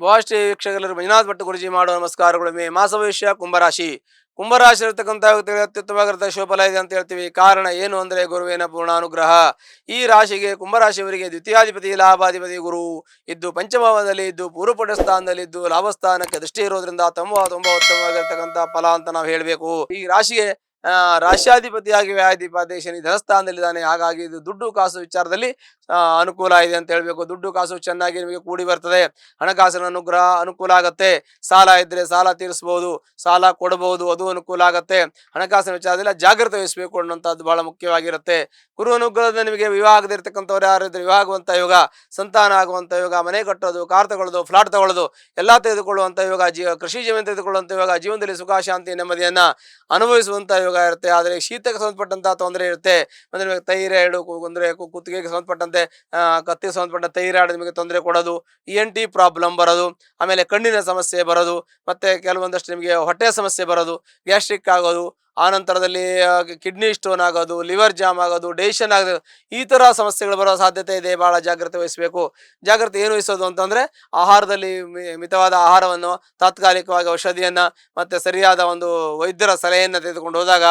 ಬಹುಶಃ ವೀಕ್ಷಕರು ಮಂಜುನಾಥ್ ಭಟ್ ಗುರುಜಿ ಮಾಡುವ ನಮಸ್ಕಾರಗಳು. ಮಾಸ ಭವಿಷ್ಯ ಕುಂಭರಾಶಿ. ಕುಂಭರಾಶಿ ಇರತಕ್ಕಂಥ ಅತ್ಯುತ್ತಮವಾಗಿರುತ್ತೆ, ಶುಭಫಲ ಇದೆ ಅಂತ ಹೇಳ್ತೀವಿ. ಕಾರಣ ಏನು ಅಂದ್ರೆ ಗುರುವಿನ ಪೂರ್ಣ ಅನುಗ್ರಹ. ಈ ರಾಶಿಗೆ ಕುಂಭರಾಶಿಯವರಿಗೆ ದ್ವಿತೀಯಾಧಿಪತಿ ಲಾಭಾಧಿಪತಿ ಗುರು ಇದ್ದು ಪಂಚಮಭಾವದಲ್ಲಿ ಇದ್ದು ಪೂರ್ವಪುಟ ಸ್ಥಾನದಲ್ಲಿ ಇದ್ದು ಲಾಭಸ್ಥಾನಕ್ಕೆ ದೃಷ್ಟಿ ಇರೋದ್ರಿಂದ ತುಂಬಾ ಉತ್ತಮವಾಗಿರ್ತಕ್ಕಂಥ ಫಲ ಅಂತ ನಾವು ಹೇಳಬೇಕು. ಈ ರಾಶಿಗೆ ರಾಶ್ಯಾಧಿಪತಿಯಾಗಿ ವ್ಯಾಧಿಪತಿ ಶನಿ ಧನಸ್ಥಾನದಲ್ಲಿದ್ದಾನೆ. ಹಾಗಾಗಿ ಇದು ದುಡ್ಡು ಕಾಸು ವಿಚಾರದಲ್ಲಿ ಅನುಕೂಲ ಇದೆ ಅಂತ ಹೇಳ್ಬೇಕು. ದುಡ್ಡು ಕಾಸು ಚೆನ್ನಾಗಿ ನಿಮಗೆ ಕೂಡಿ ಬರ್ತದೆ. ಹಣಕಾಸಿನ ಅನುಗ್ರಹ ಅನುಕೂಲ ಆಗತ್ತೆ. ಸಾಲ ಇದ್ರೆ ಸಾಲ ತೀರಿಸಬಹುದು, ಸಾಲ ಕೊಡಬಹುದು, ಅದು ಅನುಕೂಲ ಆಗತ್ತೆ. ಹಣಕಾಸಿನ ವಿಚಾರದಲ್ಲಿ ಜಾಗ್ರತೆ ವಹಿಸಬೇಕು ಅನ್ನುವಂಥದ್ದು ಬಹಳ ಮುಖ್ಯವಾಗಿರುತ್ತೆ. ಗುರು ಅನುಗ್ರಹದಿಂದ ನಿಮಗೆ ವಿವಾಹ ಆಗದಿರ್ತಕ್ಕಂಥವ್ರು ಯಾರು ಇದ್ರೆ ವಿವಾಹ ಆಗುವಂತ ಯೋಗ, ಸಂತಾನ ಆಗುವಂತ ಯೋಗ, ಮನೆ ಕಟ್ಟೋದು, ಕಾರ್ ತಗೊಳ್ಳೋದು, ಫ್ಲಾಟ್ ತಗೊಳ್ಳೋದು ಎಲ್ಲ ತೆಗೆದುಕೊಳ್ಳುವಂತ ಯೋಗ, ಕೃಷಿ ಜಮೀನು ತೆಗೆದುಕೊಳ್ಳುವಂತ ಯೋಗ, ಜೀವನದಲ್ಲಿ ಸುಖ ಶಾಂತಿ ನೆಮ್ಮದಿಯನ್ನ ಅನುಭವಿಸುವಂತ ಯೋಗ ಇರುತ್ತೆ. ಆದರೆ ಶೀತಕ್ಕೆ ಸಂಬಂಧಪಟ್ಟಂತಹ ತೊಂದರೆ ಇರುತ್ತೆ. ಅಂದ್ರೆ ನಿಮಗೆ ಥೈರಾಯ್ಡ್ ಅಂದ್ರೆ ಕುತ್ತಿಗೆಗೆ ಸಂಬಂಧಪಟ್ಟಂತೆ ಕತ್ತಿಗೆ ಸಂಬಂಧಪಟ್ಟ ಥೈರಾಯ್ಡ್ ನಿಮಗೆ ತೊಂದರೆ ಕೊಡೋದು, ENT ಪ್ರಾಬ್ಲಮ್ ಬರೋದು, ಆಮೇಲೆ ಕಣ್ಣಿನ ಸಮಸ್ಯೆ ಬರೋದು, ಮತ್ತೆ ಕೆಲವೊಂದಷ್ಟು ನಿಮಗೆ ಹೊಟ್ಟೆ ಸಮಸ್ಯೆ ಬರೋದು, ಗ್ಯಾಸ್ಟ್ರಿಕ್ ಆಗೋದು, ಆ ನಂತರದಲ್ಲಿ ಕಿಡ್ನಿ ಸ್ಟೋನ್ ಆಗೋದು, ಲಿವರ್ ಜಾಮ್ ಆಗೋದು, ಡೈಜೆಷನ್ ಆಗೋದು, ಈ ತರ ಸಮಸ್ಯೆಗಳು ಬರೋ ಸಾಧ್ಯತೆ ಇದೆ. ಬಹಳ ಜಾಗ್ರತೆ ವಹಿಸಬೇಕು. ಜಾಗ್ರತೆ ಏನು ವಹಿಸೋದು ಅಂತಂದ್ರೆ ಆಹಾರದಲ್ಲಿ ಮಿತವಾದ ಆಹಾರವನ್ನು, ತಾತ್ಕಾಲಿಕವಾಗಿ ಔಷಧಿಯನ್ನ, ಮತ್ತೆ ಸರಿಯಾದ ಒಂದು ವೈದ್ಯರ ಸಲಹೆಯನ್ನು ತೆಗೆದುಕೊಂಡು ಹೋದಾಗ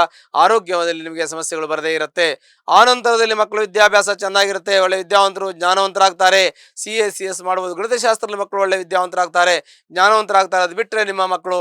ಆರೋಗ್ಯದಲ್ಲಿ ನಿಮಗೆ ಸಮಸ್ಯೆಗಳು ಬರದೇ ಇರುತ್ತೆ. ಆ ನಂತರದಲ್ಲಿ ಮಕ್ಕಳು ವಿದ್ಯಾಭ್ಯಾಸ ಚೆನ್ನಾಗಿರುತ್ತೆ, ಒಳ್ಳೆ ವಿದ್ಯಾವಂತರು ಜ್ಞಾನವಂತರಾಗ್ತಾರೆ. CS ಮಾಡುವುದು, ಗಣಿತಶಾಸ್ತ್ರದಲ್ಲಿ ಮಕ್ಕಳು ಒಳ್ಳೆ ವಿದ್ಯಾವಂತರಾಗ್ತಾರೆ, ಜ್ಞಾನವಂತರಾಗ್ತಾರೆ. ಅದು ಬಿಟ್ಟರೆ ನಿಮ್ಮ ಮಕ್ಕಳು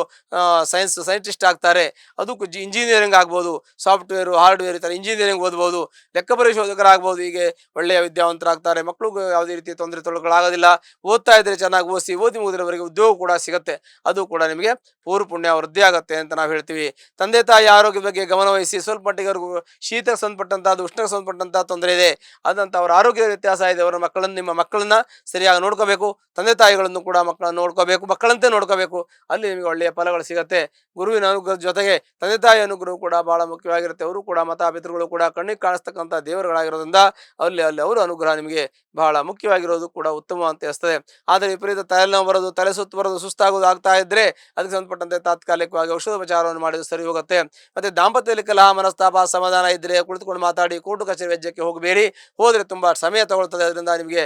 ಸೈಂಟಿಸ್ಟ್ ಆಗ್ತಾರೆ. ಅದಕ್ಕೂ ಇಂಜಿನಿಯರಿಂಗ್ ಆಗ್ಬೋದು, ಸಾಫ್ಟ್ವೇರ್ ಹಾರ್ಡ್ವೇರ್ ಈ ಥರ ಇಂಜಿನಿಯರಿಂಗ್ ಓದ್ಬೋದು, ಲೆಕ್ಕ ಪರಿಶೋಧಕರಾಗ್ಬೋದು. ಹೀಗೆ ಒಳ್ಳೆಯ ವಿದ್ಯಾವಂತರಾಗ್ತಾರೆ. ಮಕ್ಕಳಿಗೂ ಯಾವುದೇ ರೀತಿ ತೊಂದರೆ ತೊಡಕುಗಳಾಗೋದಿಲ್ಲ. ಓದ್ತಾ ಇದ್ರೆ ಚೆನ್ನಾಗಿ ಓದಿ ಮುಗಿದ್ರವರೆಗೆ ಉದ್ಯೋಗ ಕೂಡ ಸಿಗುತ್ತೆ. ಅದು ಕೂಡ ನಿಮಗೆ ಪೂರ್ವ ಪುಣ್ಯ ವೃದ್ಧಿ ಆಗುತ್ತೆ ಅಂತ ನಾವು ಹೇಳ್ತೀವಿ. ತಂದೆ ತಾಯಿ ಆರೋಗ್ಯದ ಬಗ್ಗೆ ಗಮನ ವಹಿಸಿ. ಸ್ವಲ್ಪ ಮಟ್ಟಿಗೆ ಅವ್ರಿಗೂ ಶೀತಕ್ಕೆ ಸಂಬಂಧಪಟ್ಟಂತಹದ್ದು, ಉಷ್ಣಕ್ಕೆ ಸಂಬಂಧಪಟ್ಟಂತಹ ತೊಂದರೆ ಇದೆ, ಅದಂತ ಅವರ ಆರೋಗ್ಯದ ವ್ಯತ್ಯಾಸ ಇದೆ. ಅವರ ಮಕ್ಕಳನ್ನು, ನಿಮ್ಮ ಮಕ್ಕಳನ್ನ ಸರಿಯಾಗಿ ನೋಡ್ಕೋಬೇಕು. ತಂದೆ ತಾಯಿಗಳನ್ನು ಕೂಡ ಮಕ್ಕಳನ್ನು ನೋಡ್ಕೋಬೇಕು, ಮಕ್ಕಳಂತೆ ನೋಡ್ಕೋಬೇಕು. ಅಲ್ಲಿ ನಿಮಗೆ ಒಳ್ಳೆಯ ಫಲಗಳು ಸಿಗುತ್ತೆ. ಗುರುವಿನ ಅನುಗ್ರಹದ ಜೊತೆಗೆ ತಂದೆ ತಾಯಿ ಅನುಗ್ರಹ ಕೂಡ ಬಹಳ ಮುಖ್ಯವಾಗಿರುತ್ತೆ. ಅವರು ಕೂಡ ಪಿತೃಗಳು ಕೂಡ ಕಣ್ಣಿಗೆ ಕಾಣಿಸ್ತಕ್ಕಂಥ ದೇವರುಗಳಾಗಿರೋದ್ರಿಂದ ಅಲ್ಲಿ ಅವರ ಅನುಗ್ರಹ ನಿಮಗೆ ಬಹಳ ಮುಖ್ಯವಾಗಿರೋದು ಕೂಡ ಉತ್ತಮ ಅಂತ ಅನಿಸ್ತದೆ. ಆದರೆ ವಿಪರೀತ ತಲೆನೋವು ಬರೋದು, ತಲೆ ಸುತ್ತು ಬರೋದು, ಸುಸ್ತಾಗೋದು ಆಗ್ತಾ ಇದ್ರೆ ಅದಕ್ಕೆ ಸಂಬಂಧಪಟ್ಟಂತೆ ತಾತ್ಕಾಲಿಕವಾಗಿ ಔಷಧೋಪಚಾರವನ್ನು ಮಾಡಿದ್ರೆ ಸರಿ ಹೋಗುತ್ತೆ. ಮತ್ತೆ ದಾಂಪತ್ಯದಲ್ಲಿ ಕಲಹ, ಮನಸ್ತಾಪ, ಸಮಾಧಾನ ಇದ್ರೆ ಕುಳಿತುಕೊಂಡು ಮಾತಾಡಿ. ಕೋರ್ಟು ಕಚೇರಿ ವೆಜ್ಜಕ್ಕೆ ಹೋಗಬೇಡಿ. ಹೋದ್ರೆ ತುಂಬಾ ಸಮಯ ತಗೊಳ್ತದೆ. ಅದರಿಂದ ನಿಮಗೆ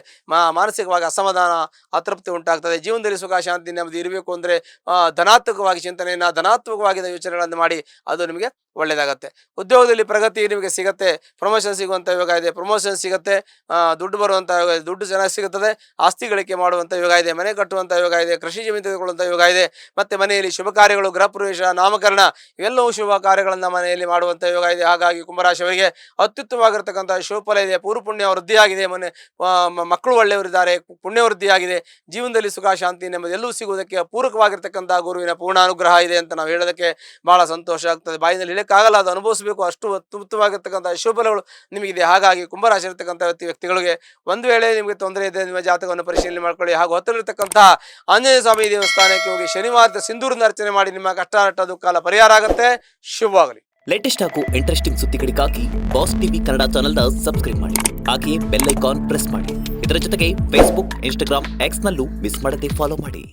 ಮಾನಸಿಕವಾಗಿ ಅಸಮಾಧಾನ, ಅತೃಪ್ತಿ ಉಂಟಾಗ್ತದೆ. ಜೀವನದಲ್ಲಿ ಸುಖ ಶಾಂತಿ ನೆಮ್ಮದಿ ಇರಬೇಕು ಅಂದ್ರೆ ಧನಾತ್ಮಕವಾಗಿ ಚಿಂತನೆಯನ್ನ, ಧನಾತ್ಮಕವಾಗಿ ಯೋಚನೆಗಳನ್ನು ಮಾಡಿ. ಅದು ನಿಮಗೆ ಒಳ್ಳೇದಾಗತ್ತೆ. ಉದ್ಯೋಗದಲ್ಲಿ ಪ್ರಗತಿ ನಿಮಗೆ ಸಿಗತ್ತೆ. ಪ್ರಮೋಷನ್ ಸಿಗುವಂತ ಯೋಗ ಇದೆ, ಪ್ರಮೋಷನ್ ಸಿಗುತ್ತೆ. ದುಡ್ಡು ಬರುವಂತ ಯೋಗ ಇದೆ, ದುಡ್ಡು ಚೆನ್ನಾಗಿ ಸಿಗುತ್ತದೆ. ಆಸ್ತಿ ಗಳಿಕೆ ಮಾಡುವಂತ ಯೋಗ ಇದೆ, ಮನೆ ಕಟ್ಟುವಂತ ಯೋಗ ಇದೆ, ಕೃಷಿ ಜಮೀನು ತೆಗೆದುಕೊಳ್ಳುವಂತ ಯೋಗ ಇದೆ. ಮತ್ತೆ ಮನೆಯಲ್ಲಿ ಶುಭ ಕಾರ್ಯಗಳು, ಗೃಹ ಪ್ರವೇಶ, ನಾಮಕರಣ ಇವೆಲ್ಲವೂ ಶುಭ ಕಾರ್ಯಗಳನ್ನ ಮನೆಯಲ್ಲಿ ಮಾಡುವಂತ ಯೋಗ ಇದೆ. ಹಾಗಾಗಿ ಕುಂಭರಾಶಿಯವರಿಗೆ ಅತ್ಯುತ್ತಮವಾಗಿರ್ತಕ್ಕಂಥ ಶುಭಫಲ ಇದೆ. ಪೂರ್ವ ಪುಣ್ಯ ವೃದ್ಧಿಯಾಗಿದೆ. ಮಕ್ಕಳು ಒಳ್ಳೆಯವರಿದ್ದಾರೆ, ಪುಣ್ಯ ವೃದ್ಧಿಯಾಗಿದೆ. ಜೀವನದಲ್ಲಿ ಸುಖ ಶಾಂತಿ ನೆಮ್ಮದಿ ಎಲ್ಲವೂ ಸಿಗುವುದಕ್ಕೆ ಪೂರಕವಾಗಿರ್ತಕ್ಕಂಥ ಗುರುವಿನ ಪೂರ್ಣ ಅನುಗ್ರಹ ಇದೆ ಅಂತ ನಾವು ಹೇಳೋದಕ್ಕೆ ಬಹಳ ಸಂತೋಷ ಆಗ್ತದೆ. ಬಾಯಿನಲ್ಲಿ ಹೇಳಕ್ಕಾಗಲ್ಲ, ಅದು ಅನುಭವಿಸಬೇಕು. ಅಷ್ಟು ಅತ್ಯುತ್ತಮವಾಗಿರ್ತಕ್ಕಂಥ ಶುಭಫಲಗಳು ನಿಮಗಿದೆ. ಹಾಗಾಗಿ ಕುಂಭರಾಶಿ ಇರತಕ್ಕಂಥ ವ್ಯಕ್ತಿಗಳಿಗೆ ಒಂದು ವೇಳೆ ನಿಮಗೆ ತೊಂದರೆ ಇದೆ, ನಿಮ್ಮ ಜಾತಕವನ್ನು ಪರಿಶೀಲನೆ ಮಾಡ್ಕೊಳ್ಳಿ. ಹಾಗೂ ಹತ್ತಿರತಕ್ಕಂತಹ ಆಂಜನೇಯ ಸ್ವಾಮಿ ದೇವಸ್ಥಾನಕ್ಕೆ ಹೋಗಿ ಶನಿವಾರದ ಸಿಂಧೂರಿನ ಅರ್ಚನೆ ಮಾಡಿ. ನಿಮ್ಮ ಕಷ್ಟ ನಷ್ಟ ದುಃಖ ಪರಿಹಾರ ಆಗುತ್ತೆ. ಶುಭವಾಗಲಿ. ಲೇಟೆಸ್ಟ್ ಹಾಗೂ ಇಂಟ್ರೆಸ್ಟಿಂಗ್ ಸುದ್ದಿಗಳಿಗಾಗಿ ಬಾಸ್ ಟಿವಿ ಕನ್ನಡ ಚಾನೆಲ್ನ ಸಬ್ಸ್ಕ್ರೈಬ್ ಮಾಡಿ. ಹಾಗೆಯೇ ಬೆಲ್ ಐಕಾನ್ ಪ್ರೆಸ್ ಮಾಡಿ. ಇದರ ಜೊತೆಗೆ ಫೇಸ್ಬುಕ್, ಇನ್ಸ್ಟಾಗ್ರಾಮ್, ಎಕ್ಸ್ ನಲ್ಲೂ ಮಿಸ್ ಮಾಡದೆ ಫಾಲೋ ಮಾಡಿ.